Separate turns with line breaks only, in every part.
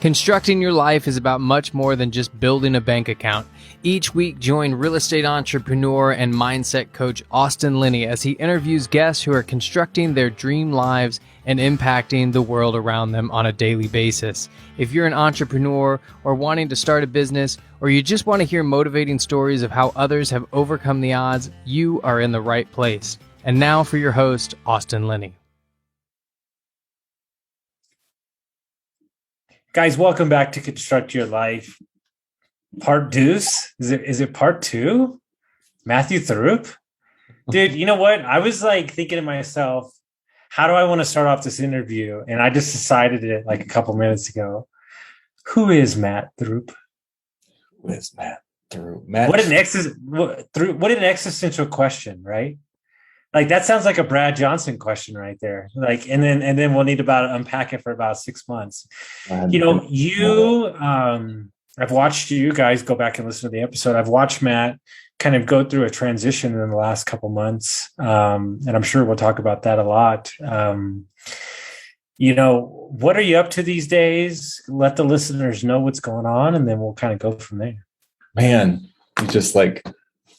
Constructing your life is about much more than just building a bank account. Each week, join real estate entrepreneur and mindset coach Austin Linney as he interviews guests who are constructing their dream lives and impacting the world around them on a daily basis. If you're an entrepreneur or wanting to start a business, or you just want to hear motivating stories of how others have overcome the odds, you are in the right place. And now for your host, Austin Linney.
Guys, welcome back to Construct Your Life. Part deuce? Is it part two? Matthew Throop? Dude, you know what? I was like thinking to myself, how do I want to start off this interview? And I just decided it like a couple minutes ago. Who is Matt Throop?
Who is Matt Throop?
What an existential question, right? Like that sounds like a Brad Johnson question right there. Like, and then we'll need to unpack it for about 6 months. I've watched you guys go back and listen to the episode. I've watched Matt kind of go through a transition in the last couple months. And I'm sure we'll talk about that a lot. What are you up to these days? Let the listeners know what's going on, and then we'll kind of go from there.
Man, you just like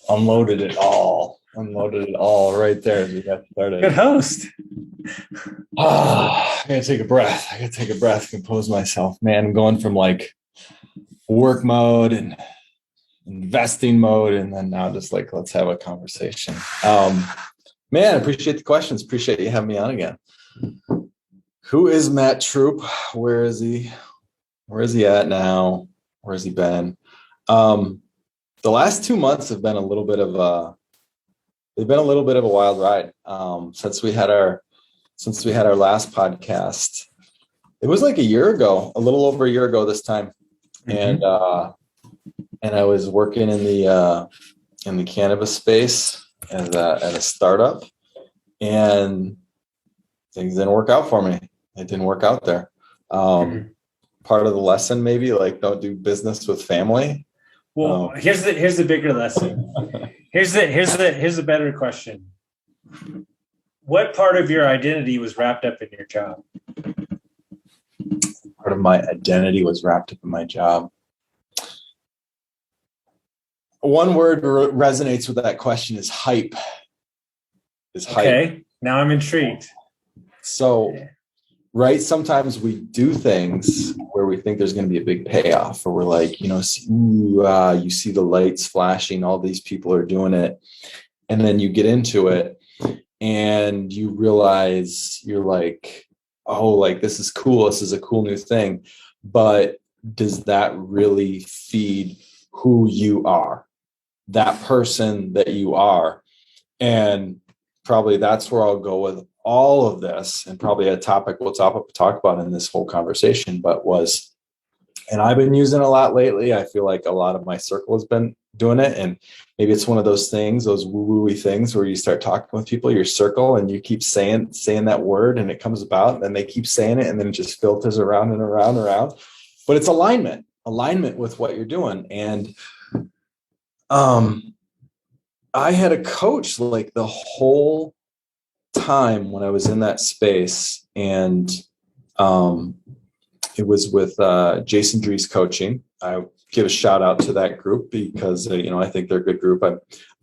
unloaded it all right there as we got started.
Good host.
I gotta take a breath, compose myself. Man, I'm going from like work mode and investing mode, and then now just like, let's have a conversation. Man, I appreciate the questions. Appreciate you having me on again. Who is Matt Throop? Where is he at now? Where has he been? The last 2 months have been a little bit of a wild ride. Since we had our last podcast. It was like a little over a year ago this time. Mm-hmm. And I was working in the cannabis space at a startup, and things didn't work out for me. It didn't work out there. Part of the lesson, maybe, like, don't do business with family.
Well, here's the bigger lesson. Here's the better question. What part of your identity was wrapped up in your job?
Part of my identity was wrapped up in my job. One word resonates with that question is hype.
Okay, now I'm intrigued.
So, right, sometimes we do things where we think there's going to be a big payoff, or we're like, you see the lights flashing, all these people are doing it. And then you get into it and you realize you're like, oh, like, this is cool. This is a cool new thing. But does that really feed who you are, that person that you are? And probably that's where I'll go with all of this, and probably a topic we'll talk about in this whole conversation, and I've been using it a lot lately. I feel like a lot of my circle has been doing it, and maybe it's one of those things, those woo-woo-y things where you start talking with people, your circle, and you keep saying that word, and it comes about, and then they keep saying it, and then it just filters around and around and around. But it's alignment with what you're doing. And I had a coach like the whole time when I was in that space, and it was with Jason Drees Coaching. I give a shout out to that group because I think they're a good group.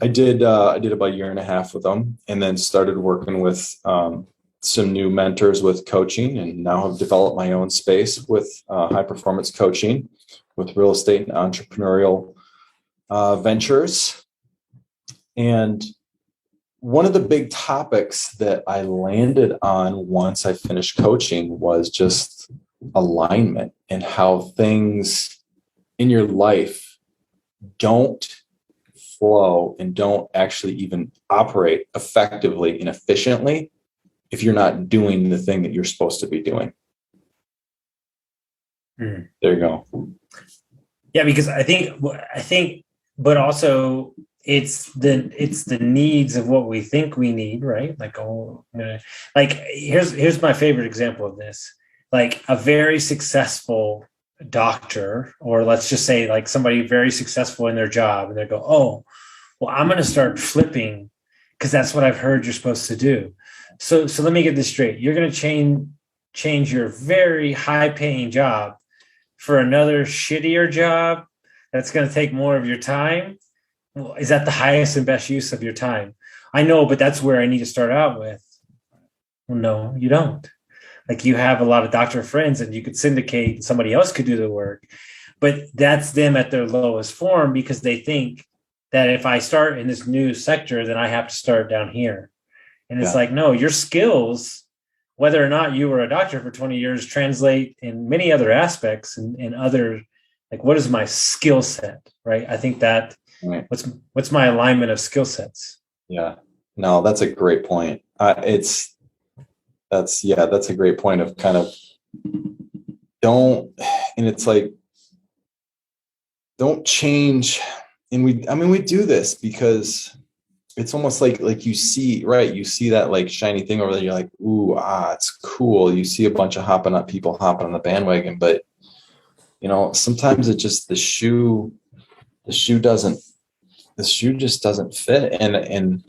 I did about a year and a half with them, and then started working with some new mentors with coaching, and now have developed my own space with high performance coaching with real estate and entrepreneurial ventures. And one of the big topics that I landed on once I finished coaching was just alignment, and how things in your life don't flow and don't actually even operate effectively and efficiently if you're not doing the thing that you're supposed to be doing. There you go.
Yeah, because I think, but also it's the needs of what we think we need, right? Like, here's my favorite example of this. Like, a very successful doctor, or let's just say like somebody very successful in their job, and they go, oh, well, I'm going to start flipping because that's what I've heard you're supposed to do. So let me get this straight. You're going to change your very high paying job for another shittier job that's going to take more of your time, well, is that the highest and best use of your time? I know, but that's where I need to start out with. Well, no, you don't. Like, you have a lot of doctor friends and you could syndicate, somebody else could do the work, but that's them at their lowest form because they think that if I start in this new sector, then I have to start down here. And it's like, no, your skills, whether or not you were a doctor for 20 years, translate in many other aspects and other, like, what is my skill set, right? I think that what's my alignment of skill sets?
Yeah, no, that's a great point. That's a great point of kind of don't change. And we do this because it's almost like you see that like shiny thing over there. You're like, ooh, it's cool. You see a bunch of people hopping on the bandwagon, but sometimes it just, the shoe just doesn't fit. And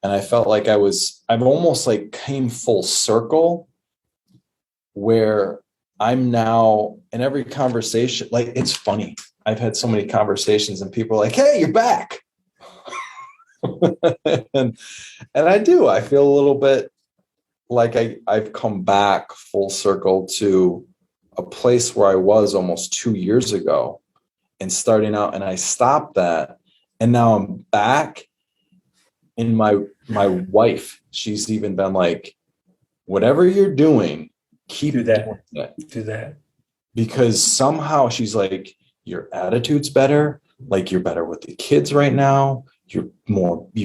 I felt like I've almost like came full circle where I'm now in every conversation. Like, it's funny. I've had so many conversations and people are like, hey, you're back. and I feel a little bit like I've come back full circle to a place where I was almost 2 years ago and starting out, and I stopped that. And now I'm back. And my wife, she's even been like, whatever you're doing, keep
do that.
Doing it.
Do that.
Because somehow she's like, your attitude's better. Like, you're better with the kids right now. You're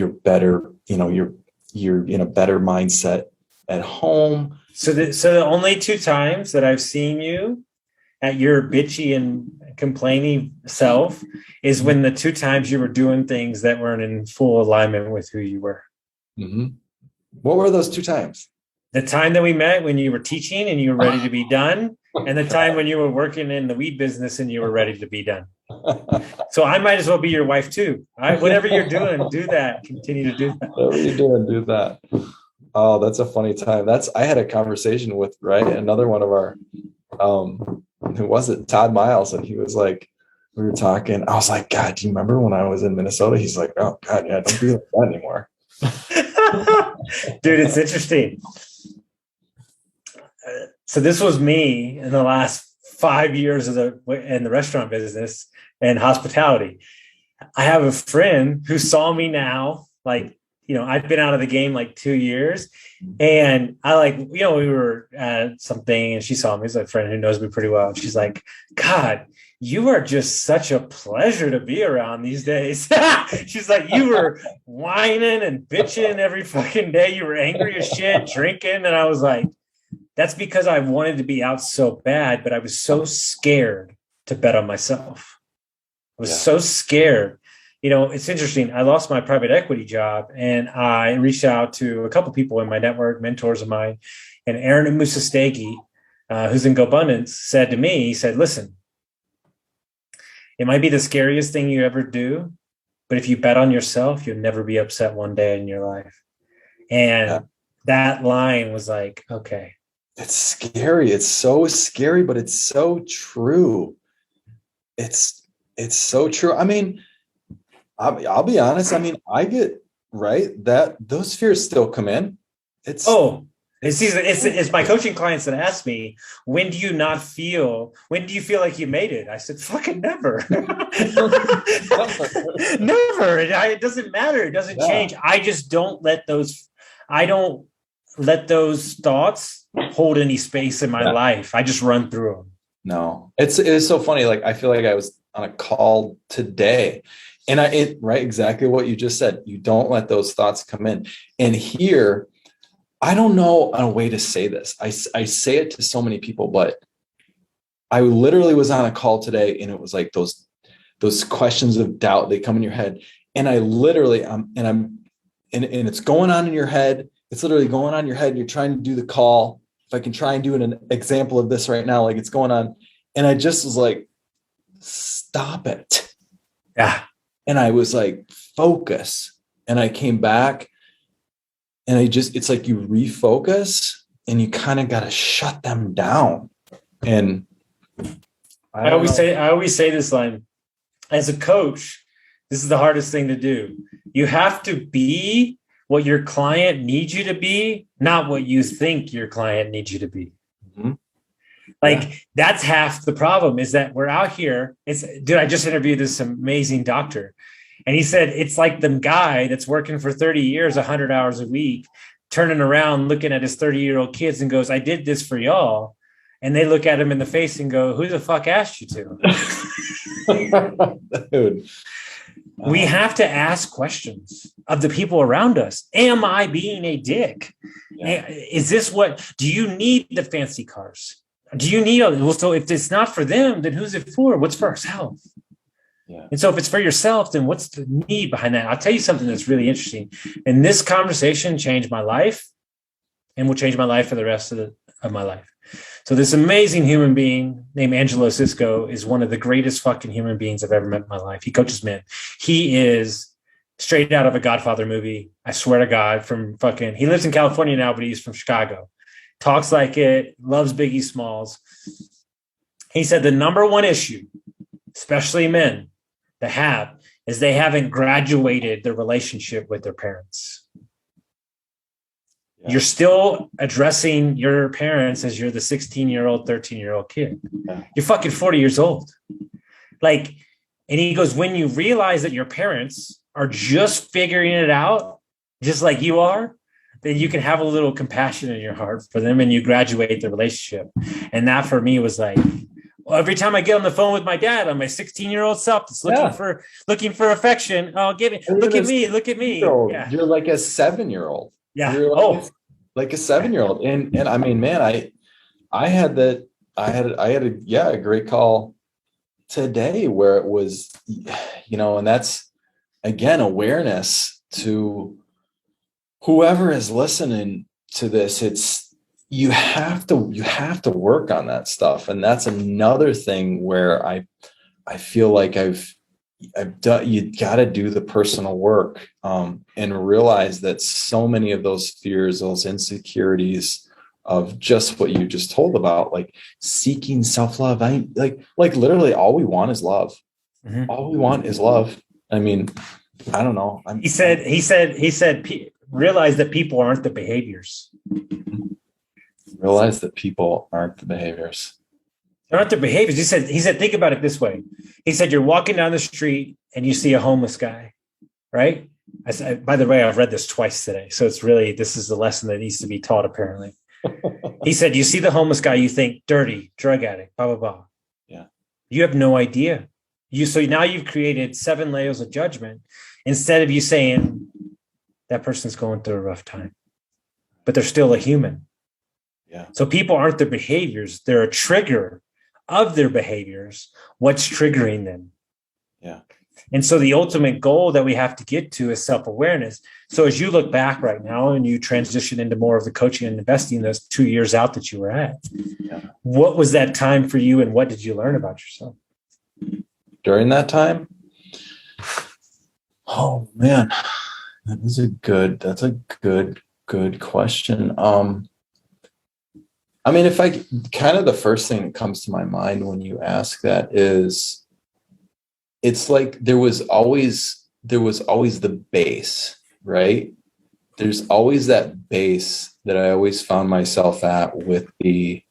better. You're in a better mindset at home.
So the only 2 times that I've seen you at your bitchy and complaining self is when the 2 times you were doing things that weren't in full alignment with who you were.
Mm-hmm. What were those 2 times?
The time that we met when you were teaching and you were ready to be done, and the time when you were working in the weed business and you were ready to be done. So I might as well be your wife too. Whatever you're doing, do that. Continue to do that.
Whatever you're doing, do that. Oh, that's a funny time. I had a conversation with another one of our who was it? Todd Miles. And he was like, we were talking. I was like, God, do you remember when I was in Minnesota? He's like, oh God, yeah, don't be like that anymore.
Dude, it's interesting. So this was me in the last 5 years in the restaurant business and hospitality. I have a friend who saw me now, like, I've been out of the game like 2 years, and we were at something and she saw me as a friend who knows me pretty well. And she's like, God, you are just such a pleasure to be around these days. She's like, you were whining and bitching every fucking day. You were angry as shit, drinking. And I was like, that's because I wanted to be out so bad, but I was so scared to bet on myself. I was so scared. It's interesting. I lost my private equity job and I reached out to a couple people in my network, mentors of mine, and Aaron Musastegi, who's in GoBundance, said to me, he said, listen, it might be the scariest thing you ever do, but if you bet on yourself, you'll never be upset one day in your life. And that line was like, okay.
It's scary. It's so scary, but it's so true. It's so true. I mean, I'll be honest. I mean, I get that those fears still come in. It's my coaching clients that ask me, when do you feel like you made it? I said, fucking never. Never. It doesn't matter. It doesn't change. I just don't let those thoughts hold any space in my life. I just run through them. No, it's so funny. Like, I feel like I was on a call today and exactly what you just said. You don't let those thoughts come in. And here, I don't know a way to say this. I say it to so many people, but I literally was on a call today and it was like those questions of doubt, they come in your head. And I literally, and it's going on in your head. It's literally going on in your head. And you're trying to do the call. If I can try and do an example of this right now, like it's going on. And I just was like, stop it.
Yeah.
And I was like, focus. And I came back and it's like you refocus and you kind of got to shut them down. And
I always say this line, as a coach, this is the hardest thing to do. You have to be what your client needs you to be, not what you think your client needs you to be.
Mm-hmm.
That's half the problem, is that we're out here. Dude, I just interviewed this amazing doctor, and he said it's like the guy that's working for 30 years, 100 hours a week, turning around, looking at his 30-year-old kids and goes, I did this for y'all. And they look at him in the face and go, who the fuck asked you
to? Dude.
We have to ask questions of the people around us. Am I being a dick? Yeah. Is this do you need the fancy cars? Do you need, so if it's not for them, then who's it for? What's for ourselves? Yeah. And so if it's for yourself, then what's the need behind that? I'll tell you something that's really interesting. And this conversation changed my life and will change my life for the rest of my life. So this amazing human being named Angelo Cisco is one of the greatest fucking human beings I've ever met in my life. He coaches men. He is straight out of a Godfather movie. I swear to God, he lives in California now, but he's from Chicago. Talks like it, loves Biggie Smalls. He said the number one issue, especially men that have, is they haven't graduated their relationship with their parents. You're still addressing your parents as you're the 16-year-old, 13-year-old kid. You're fucking 40 years old. And he goes, when you realize that your parents are just figuring it out, just like you are, then you can have a little compassion in your heart for them and you graduate the relationship. And that for me was every time I get on the phone with my dad, I'm my 16-year-old self that's looking for affection. Oh, look at me.
Yeah. You're like a 7-year-old.
Yeah.
Like a 7-year-old. And I mean, man, I had a great call today where it was, and that's again, awareness to whoever is listening to this. It's, you have to work on that stuff. And that's another thing where I feel like I've done, you got to do the personal work and realize that so many of those fears, those insecurities of just what you just told about, like seeking self-love, like literally all we want is love. Mm-hmm. All we want is love. I mean, I don't know.
He said, realize that people aren't the behaviors.
Realize that people aren't the behaviors.
They're not their behaviors. He said, think about it this way. He said, you're walking down the street and you see a homeless guy, right? By the way, I've read this twice today. So this is the lesson that needs to be taught, apparently. He said, you see the homeless guy, you think dirty, drug addict, blah, blah, blah.
Yeah.
You have no idea. So now you've created 7 layers of judgment instead of you saying that person's going through a rough time, but they're still a human.
Yeah.
So people aren't their behaviors. They're a trigger of their behaviors. What's triggering them?
Yeah.
And so the ultimate goal that we have to get to is self-awareness. So as you look back right now and you transition into more of the coaching and investing those 2 years out that you were at, what was that time for you and what did you learn about yourself?
During that time? Oh man, that's a good question. I mean, if I kind of the first thing that comes to my mind when you ask that is, it's like there was always the base, right? There's always that base that I always found myself at with the,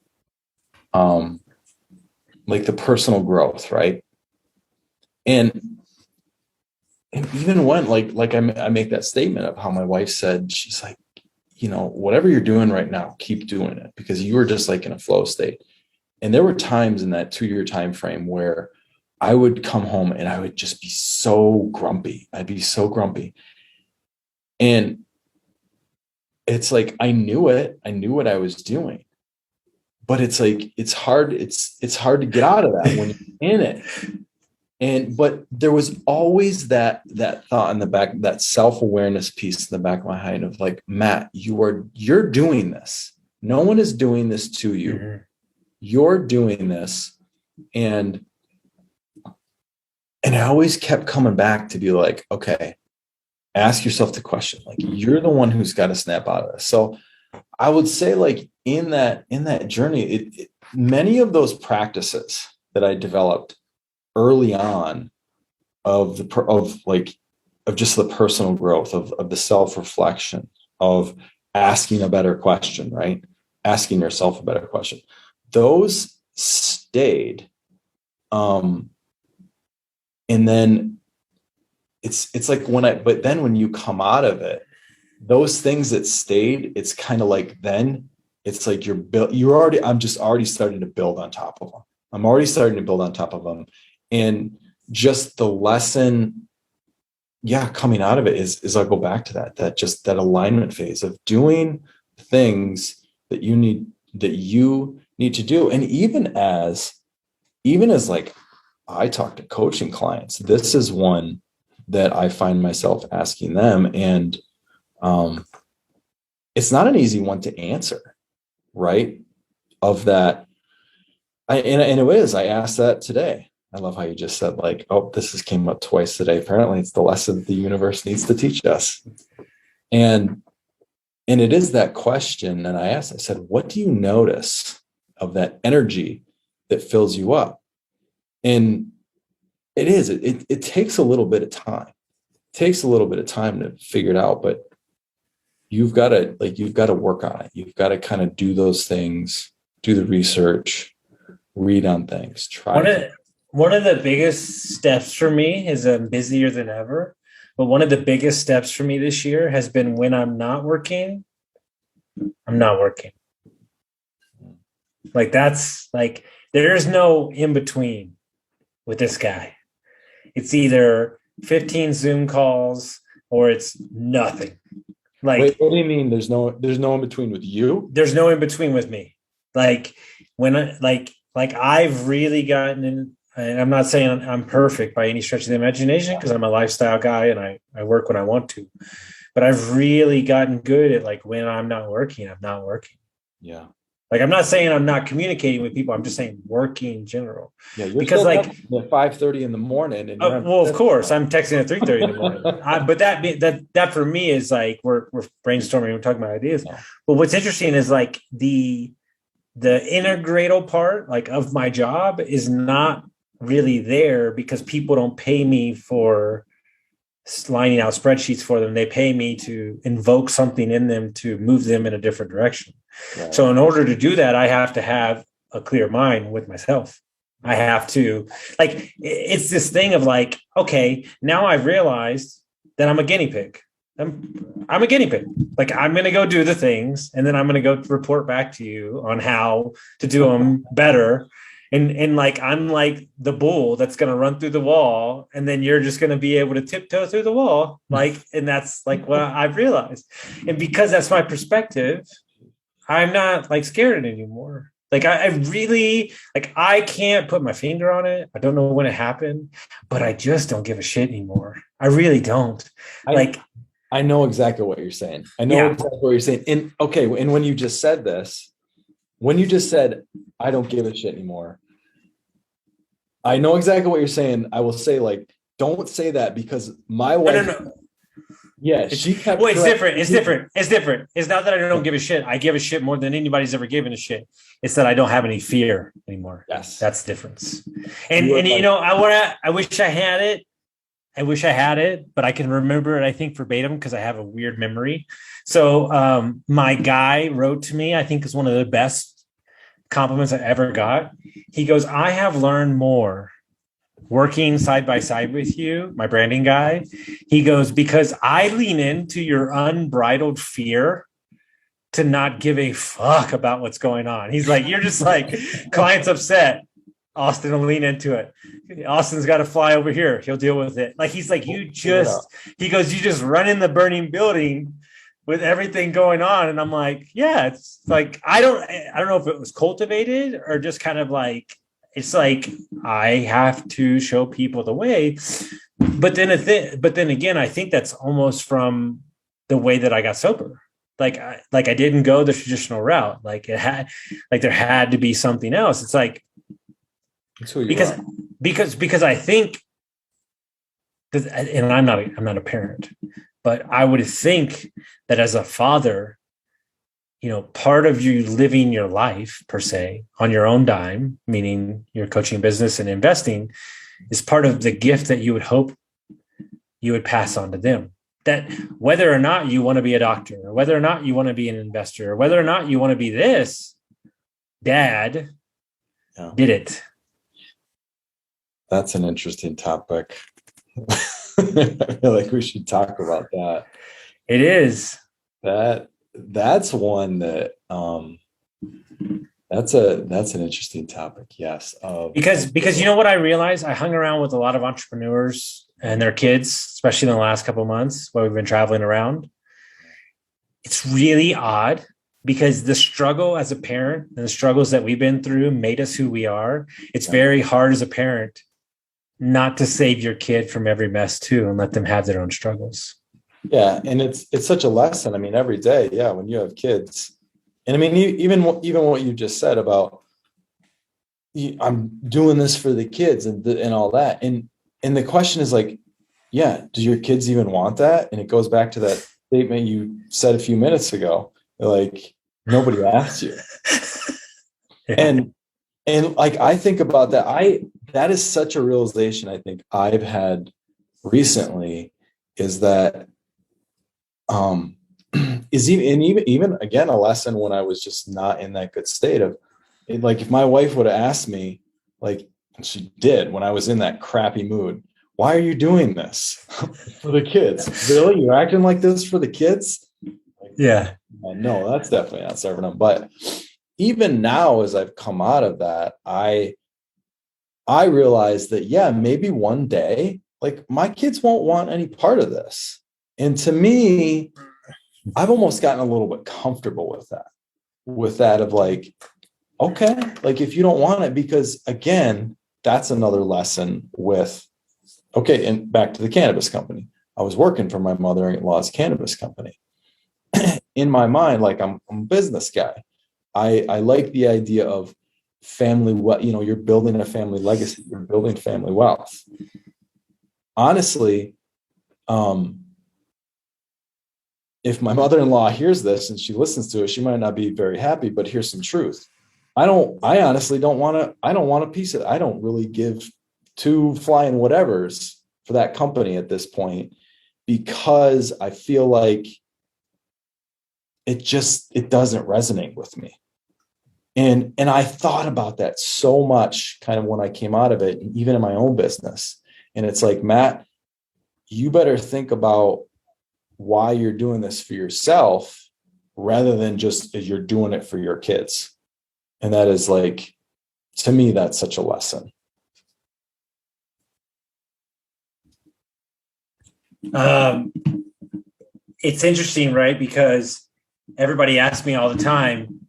like the personal growth, right? And even when like I make that statement of how my wife said, she's like, whatever you're doing right now, keep doing it, because you were just like in a flow state. And there were times in that 2-year time frame where I would come home and I would just be so grumpy. I'd be so grumpy. And it's like, I knew it. I knew what I was doing, but it's like, it's hard to get out of that when you're in it. But there was always that thought in the back, that self-awareness piece in the back of my head of like, Matt, you're doing this. No one is doing this to you. Mm-hmm. You're doing this. And I always kept coming back to be like, okay, ask yourself the question, like, you're the one who's got to snap out of this. So I would say, like, in that journey, many of those practices that I developed early on of just the personal growth of the self-reflection of asking a better question, right? Asking yourself a better question. Those stayed. And then it's like but then when you come out of it, those things that stayed, it's kind of like, then it's like I'm just already starting to build on top of them. I'm already starting to build on top of them. And just the lesson, coming out of it is I'll go back to that alignment phase of doing things that you need to do. And even as like I talk to coaching clients, this is one that I find myself asking them. And it's not an easy one to answer, right? Of that. And it is, I asked that today. I love how you just said, like, oh, this came up twice today. Apparently it's the lesson the universe needs to teach us. And it is that question. And I said, what do you notice of that energy that fills you up? And it takes a little bit of time. It takes a little bit of time to figure it out, but you've got to work on it. You've got to kind of do those things, do the research, read on things, try.
One of the biggest steps for me is I'm busier than ever. But one of the biggest steps for me this year has been when I'm not working, I'm not working. Like that's like, there's no in between with this guy. It's either 15 Zoom calls or it's nothing. Like,
wait, what do you mean? There's no in between with you?
There's no in between with me. Like when I've really gotten in, and I'm not saying I'm perfect by any stretch of the imagination, because I'm a lifestyle guy and I work when I want to, but I've really gotten good at like, when I'm not working, I'm not working.
Yeah.
Like, I'm not saying I'm not communicating with people. I'm just saying working in general.
Yeah. You're
because like
at 5:30 in the morning. And
well, of course I'm texting at 3:30 in the morning. But that for me is like, we're brainstorming, we're talking about ideas.
Yeah.
But what's interesting is like the integral part, like, of my job is not really there, because people don't pay me for lining out spreadsheets for them. They pay me to invoke something in them to move them in a different direction. Right. So in order to do that, I have to have a clear mind with myself. I have to, like, it's this thing of like, okay, now I've realized that I'm a guinea pig. I'm a guinea pig. Like, I'm going to go do the things, and then I'm going to go report back to you on how to do them better. And like, I'm like the bull that's going to run through the wall, and then you're just going to be able to tiptoe through the wall. Like, and that's like what I've realized. And because that's my perspective, I'm not like scared anymore. Like, I really, like, I can't put my finger on it. I don't know when it happened, but I just don't give a shit anymore. I really don't.
I know exactly what you're saying. I know exactly what you're saying. And okay, and when you just said this, I don't give a shit anymore, I know exactly what you're saying. I will say, like, don't say that, because my wife.
No.
Yeah, she kept.
Well, it's different. It's not that I don't give a shit. I give a shit more than anybody's ever given a shit. It's that I don't have any fear anymore.
Yes,
that's the difference. And you know, I wish I had it. I wish I had it, but I can remember it, I think, verbatim, because I have a weird memory. So my guy wrote to me, I think is one of the best compliments I ever got. He goes, I have learned more working side by side with you, my branding guy. He goes, because I lean into your unbridled fear to not give a fuck about what's going on. He's like, you're just like, client's upset, Austin will lean into it. Austin's got to fly over here, he'll deal with it. Like, he's like, he goes, you just run in the burning building with everything going on. And I'm like, yeah, it's like, I don't know if it was cultivated or just kind of like, it's like, I have to show people the way. But then again, I think that's almost from the way that I got sober. Like I didn't go the traditional route. Like, there had to be something else. It's like, because I think that, and I'm not a parent, but I would think that as a father, part of you living your life per se on your own dime, meaning your coaching business and investing, is part of the gift that you would hope you would pass on to them. That whether or not you want to be a doctor, or whether or not you want to be an investor, or whether or not you want to be this, Dad did it.
That's an interesting topic. I feel like we should talk about that.
It is.
That's one that that's an interesting topic. Yes.
Because you know what I realized? I hung around with a lot of entrepreneurs and their kids, especially in the last couple of months while we've been traveling around. It's really odd because the struggle as a parent and the struggles that we've been through made us who we are. It's very hard as a parent not to save your kid from every mess too and let them have their own struggles.
Yeah. And it's such a lesson. I mean, every day, when you have kids, and I mean, even what you just said about I'm doing this for the kids and all that. And the question is like, do your kids even want that? And it goes back to that statement you said a few minutes ago, like nobody asked you. And like, I think about that. That is such a realization I think I've had recently, is that, is even again, a lesson when I was just not in that good state of it. Like if my wife would have asked me, like she did when I was in that crappy mood, why are you doing this for the kids? Really? You're acting like this for the kids? Like,
yeah.
No, that's definitely not serving them. But even now, as I've come out of that, I realized that, maybe one day, like my kids won't want any part of this. And to me, I've almost gotten a little bit comfortable with that of like, okay, like if you don't want it, because again, that's another lesson with, okay. And back to the cannabis company. I was working for my mother-in-law's cannabis company. In my mind, like I'm a business guy. I like the idea of family, you're building a family legacy, you're building family wealth. Honestly, if my mother-in-law hears this and she listens to it, she might not be very happy, but here's some truth. I honestly don't want a piece of it. I don't really give two flying whatevers for that company at this point, because I feel like it doesn't resonate with me. And I thought about that so much kind of when I came out of it, and even in my own business. And it's like, Matt, you better think about why you're doing this for yourself rather than just as you're doing it for your kids. And that is like, to me, that's such a lesson.
It's interesting, right? Because everybody asks me all the time,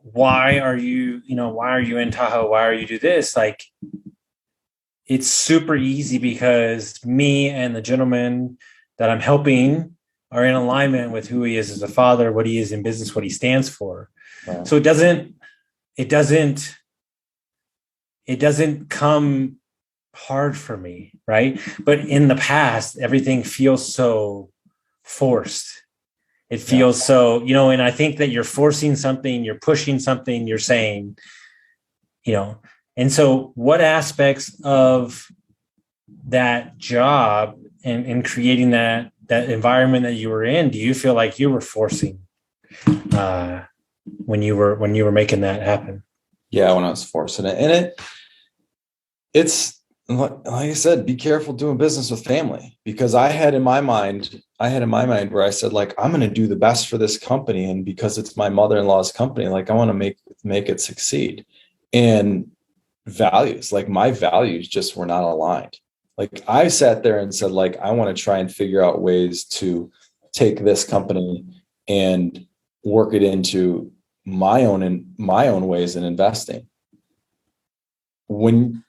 why are you in Tahoe? Why are you do this? Like, it's super easy because me and the gentleman that I'm helping are in alignment with who he is as a father, what he is in business, what he stands for. Wow. So it doesn't come hard for me, right? But in the past, everything feels so forced. It feels so, and I think that you're forcing something, you're pushing something, you're saying, and so what aspects of that job and creating that environment that you were in, do you feel like you were forcing when you were making that happen?
Yeah, when I was forcing it. And it's like I said, be careful doing business with family, because I had in my mind where I said, like, I'm going to do the best for this company. And because it's my mother-in-law's company, like I want to make it succeed. And values, like my values just were not aligned. Like I sat there and said, like, I want to try and figure out ways to take this company and work it into my own ways in investing. When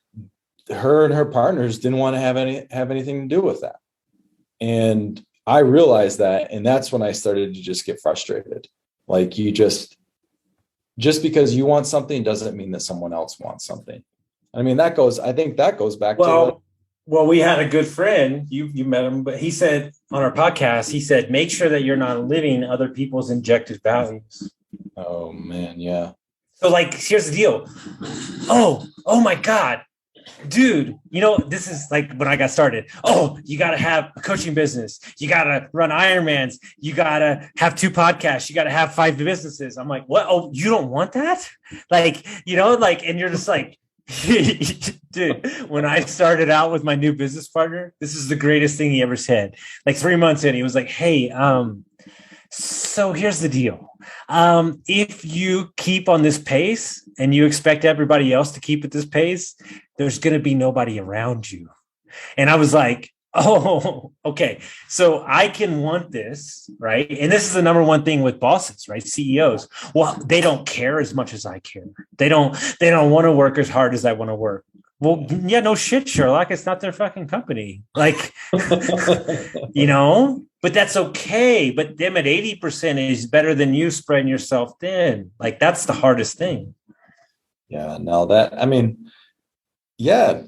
her and her partners didn't want to have anything to do with that. And I realized that, and that's when I started to just get frustrated. Like, you just because you want something doesn't mean that someone else wants something. I mean, I think that goes back to
Well, we had a good friend. You met him, but he said on our podcast, he said, make sure that you're not living other people's injected values.
Oh man, yeah.
So like, here's the deal. Oh my God. Dude, this is like when I got started. Oh, you got to have a coaching business. You got to run Ironmans. You got to have 2 podcasts. You got to have 5 businesses. I'm like, what? Oh, you don't want that? Like, and you're just like, dude, when I started out with my new business partner, this is the greatest thing he ever said. Like 3 months in, he was like, hey, so here's the deal. If you keep on this pace and you expect everybody else to keep at this pace, there's going to be nobody around you. And I was like, oh, okay. So I can want this, right? And this is the number one thing with bosses, right? CEOs. Well, they don't care as much as I care. They don't want to work as hard as I want to work. Well, yeah, no shit, Sherlock. It's not their fucking company. Like, but that's okay. But them at 80% is better than you spreading yourself thin. Like, that's the hardest thing.
Yeah, no, yeah.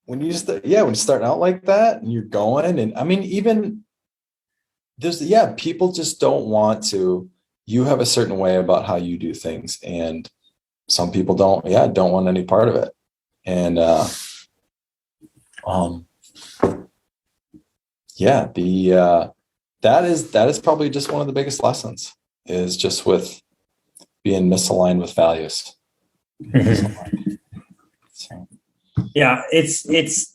When you're starting out like that and you're going, and I mean, even people just don't want to. You have a certain way about how you do things, and some people don't want any part of it. And that is probably just one of the biggest lessons, is just with being misaligned with values. So.
Yeah, it's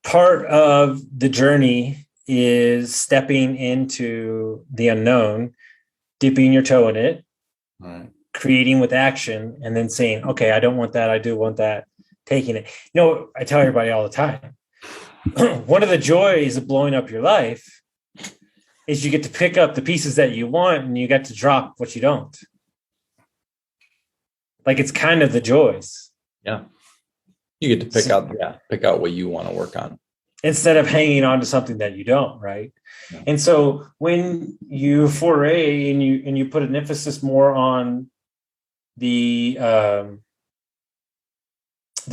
part of the journey is stepping into the unknown, dipping your toe in it,
right,
creating with action, and then saying, okay, I don't want that, I do want that, taking it. I tell everybody all the time, one of the joys of blowing up your life is you get to pick up the pieces that you want and you get to drop what you don't. Like, it's kind of the joys.
Yeah. You get to pick out what you want to work on,
instead of hanging on to something that you don't, right? Yeah. And so when you foray and you put an emphasis more on the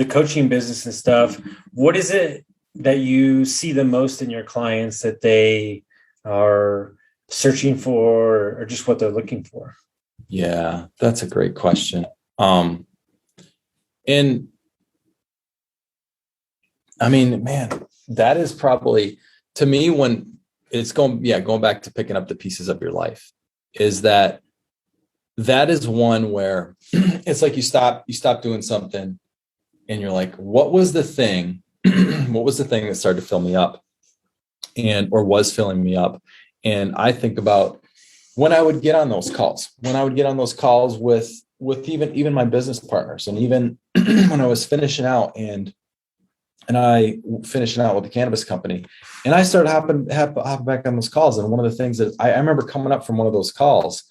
coaching business and stuff, what is it that you see the most in your clients that they are searching for, or just what they're looking for?
Yeah, that's a great question. And I mean, man, that is probably, to me, when it's going back to picking up the pieces of your life, is that is one where it's like you stop doing something and you're like, what was the thing that started to fill me up or was filling me up? And I think about when I would get on those calls with even my business partners, and even when I was finishing out with the cannabis company, and I started hopping back on those calls. And one of the things that I remember coming up from one of those calls,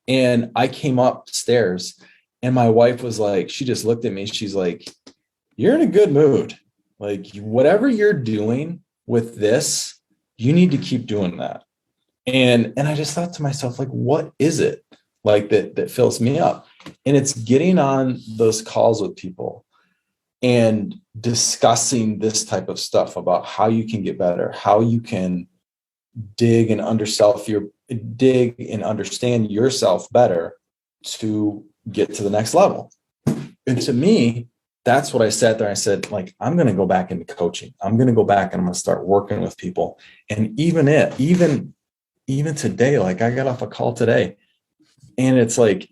and I came upstairs, and my wife was like, she just looked at me. She's like, you're in a good mood. Like, whatever you're doing with this, you need to keep doing that. And I just thought to myself, like, what is it like that fills me up? And it's getting on those calls with people and discussing this type of stuff about how you can get better, how you can dig and understand yourself better to get to the next level. And to me, that's what I sat there. I said, like, I'm going to go back into coaching. I'm going to go back and I'm going to start working with people. And even today, like, I got off a call today, and it's like,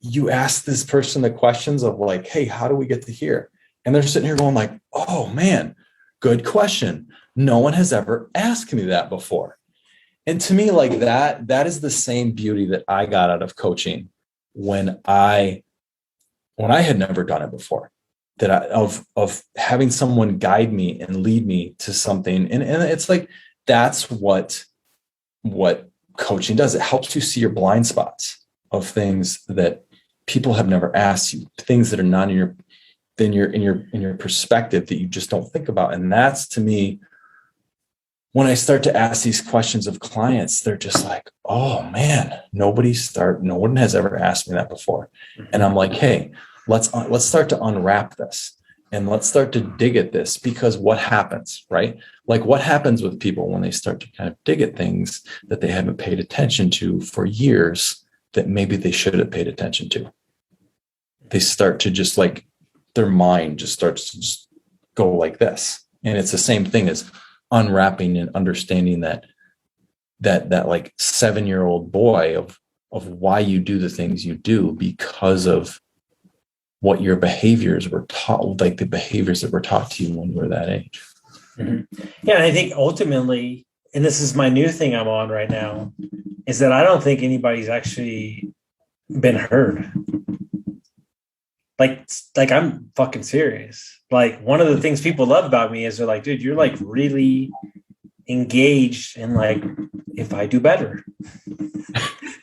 you ask this person the questions of like, hey, how do we get to here? And they're sitting here going like, oh man, good question. No one has ever asked me that before. And to me, like, that is the same beauty that I got out of coaching when I had never done it before, of having someone guide me and lead me to something. And it's like, that's what coaching does. It helps you see your blind spots of things that people have never asked you, things that are not in your perspective that you just don't think about. And that's, to me, when I start to ask these questions of clients, they're just like, oh man, no one has ever asked me that before. And I'm like, hey, let's start to unwrap this. and let's start to dig at this, because what happens, right? Like what happens with people when they start to kind of dig at things that they haven't paid attention to for years that maybe they should have paid attention to? They start to just like, their mind just starts to just go like this. And it's the same thing as unwrapping and understanding that like 7-year-old boy of why you do the things you do, because of what your behaviors were taught, like the behaviors that were taught to you when you were that age.
Mm-hmm. Yeah. And I think ultimately, and this is my new thing I'm on right now, is that I don't think anybody's actually been heard. Like I'm fucking serious. Like one of the things people love about me is they're like, dude, you're like really engaged in like, if I do better.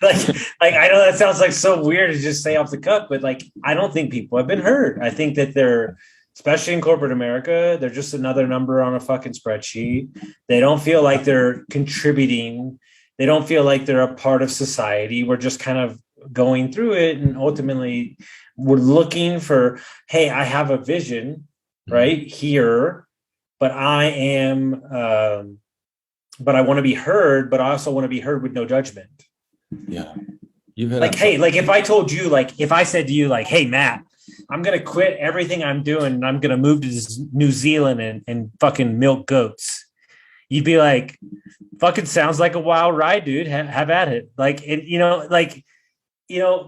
like I know that sounds like so weird to just say off the cuff, but like I don't think people have been heard. I think that they're, especially in corporate America, they're just another number on a fucking spreadsheet. They don't feel like they're contributing. They don't feel like they're a part of society. We're just kind of going through it, and ultimately we're looking for, hey, I have a vision right here, but I am but I want to be heard, but I also want to be heard with no judgment.
Yeah.
Like, hey, like if I told you, like if I said to you, like, hey, Matt, I'm going to quit everything I'm doing and I'm going to move to New Zealand and fucking milk goats. You'd be like, fucking sounds like a wild ride, dude. Have at it. Like, it,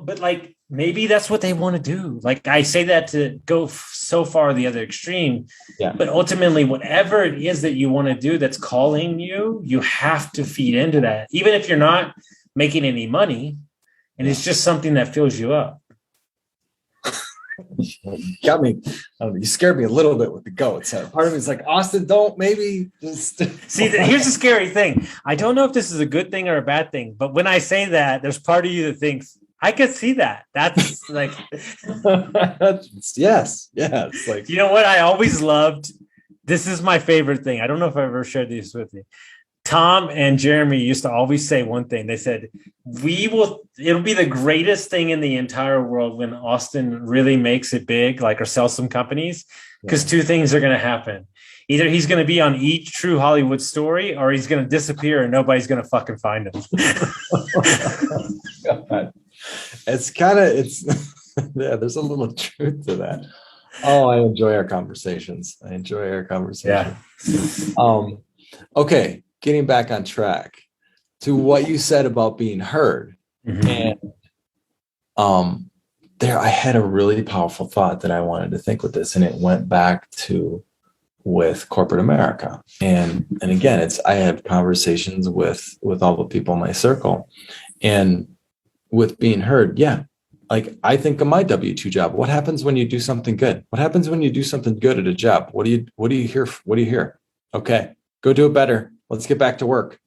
but like, maybe that's what they want to do. Like I say that to go so far the other extreme,
yeah.
But ultimately, whatever it is that you want to do that's calling you, you have to feed into that, even if you're not making any money, and it's just something that fills you up.
Got me. You scared me a little bit with the goats. Part of me is like, Austin, don't maybe just
see. Here's the scary thing. I don't know if this is a good thing or a bad thing, but when I say that, there's part of you that thinks, I could see that. That's like,
yes. Like,
you know what? I always loved. This is my favorite thing. I don't know if I ever shared this with you. Tom and Jeremy used to always say one thing. They said, it'll be the greatest thing in the entire world when Austin really makes it big, like, or sells some companies, because two things are going to happen. Either he's going to be on each True Hollywood Story, or he's going to disappear and nobody's going to fucking find him.
God. It's yeah, there's a little truth to that. Oh, I enjoy our conversations. Yeah. Okay, getting back on track to what you said about being heard. Mm-hmm. And there I had a really powerful thought that I wanted to think with this, and it went back to with corporate America. And again, I have conversations with all the people in my circle, and with being heard. Yeah. Like I think of my W-2 job. What happens when you do something good? What happens when you do something good at a job? What do you hear? Okay, go do it better. Let's get back to work.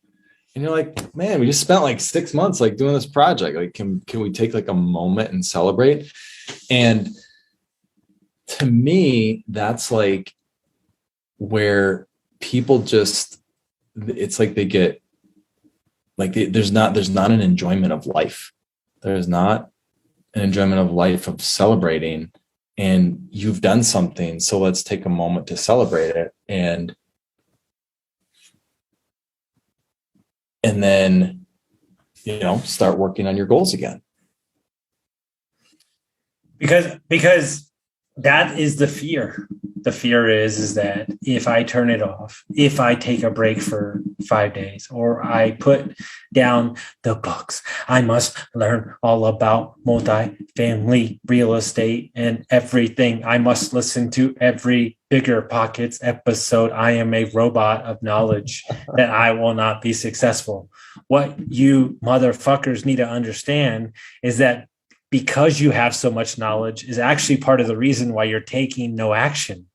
And you're like, man, we just spent like 6 months like doing this project. Like, can we take like a moment and celebrate? And to me, that's like where people just, it's like they get like there's not an enjoyment of life. There's not an enjoyment of life of celebrating, and you've done something. So let's take a moment to celebrate it. And then, start working on your goals again.
Because that is the fear. The fear is that if I turn it off, if I take a break for 5 days, or I put down the books, I must learn all about multi-family real estate and everything. I must listen to every Bigger Pockets episode. I am a robot of knowledge that I will not be successful. What you motherfuckers need to understand is that because you have so much knowledge is actually part of the reason why you're taking no action,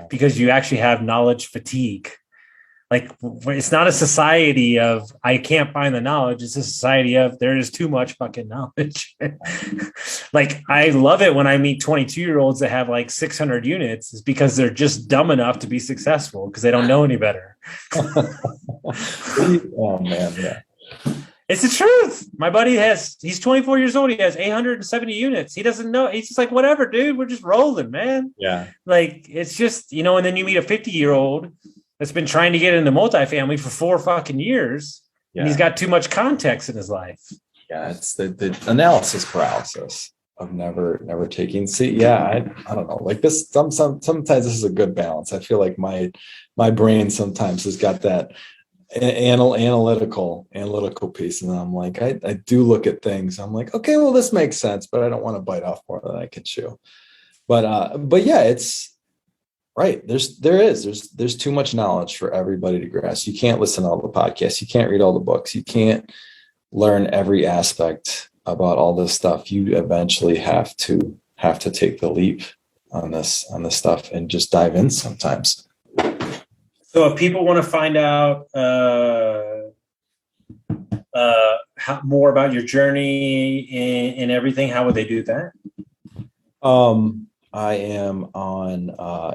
because you actually have knowledge fatigue. Like, it's not a society of I can't find the knowledge. It's a society of there is too much fucking knowledge. Like, I love it when I meet 22-year-olds that have like 600 units, is because they're just dumb enough to be successful because they don't know any better.
Oh man, yeah.
It's the truth. My buddy he's 24 years old. He has 870 units. He doesn't know. He's just like, whatever, dude. We're just rolling, man.
Yeah.
Like, it's just, and then you meet a 50-year-old that's been trying to get into multifamily for 4 fucking years.
Yeah.
And he's got too much context in his life.
Yeah. It's the analysis paralysis of never taking. See, yeah, I don't know. Like this, sometimes this is a good balance. I feel like my brain sometimes has got that analytical piece, and I'm like, I do look at things. I'm like, okay, well, this makes sense, but I don't want to bite off more than I can chew. But yeah, it's right. There's too much knowledge for everybody to grasp. You can't listen to all the podcasts. You can't read all the books. You can't learn every aspect about all this stuff. You eventually have to take the leap on this stuff and just dive in sometimes.
So if people want to find out more about your journey and everything, how would they do that?
I am on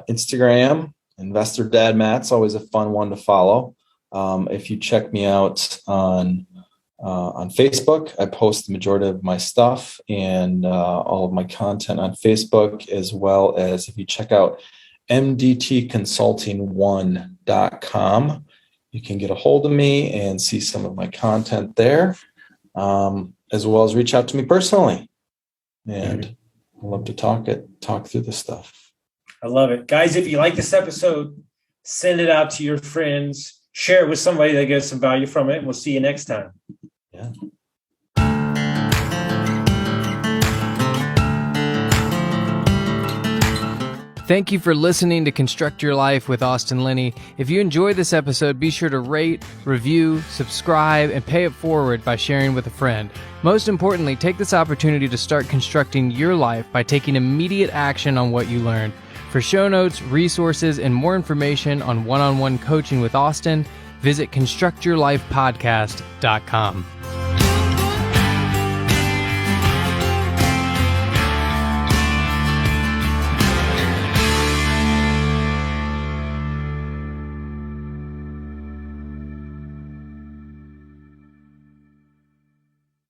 Instagram, Investor Dad Matt's always a fun one to follow. If you check me out on Facebook, I post the majority of my stuff and all of my content on Facebook, as well as if you check out mdtconsulting1.com, you can get a hold of me and see some of my content there, as well as reach out to me personally. And I'd love to talk through this stuff.
I love it. Guys, if you like this episode, send it out to your friends, share it with somebody that gets some value from it, and we'll see you next time.
Yeah.
Thank you for listening to Construct Your Life with Austin Linney. If you enjoyed this episode, be sure to rate, review, subscribe, and pay it forward by sharing with a friend. Most importantly, take this opportunity to start constructing your life by taking immediate action on what you learned. For show notes, resources, and more information on one-on-one coaching with Austin, visit constructyourlifepodcast.com.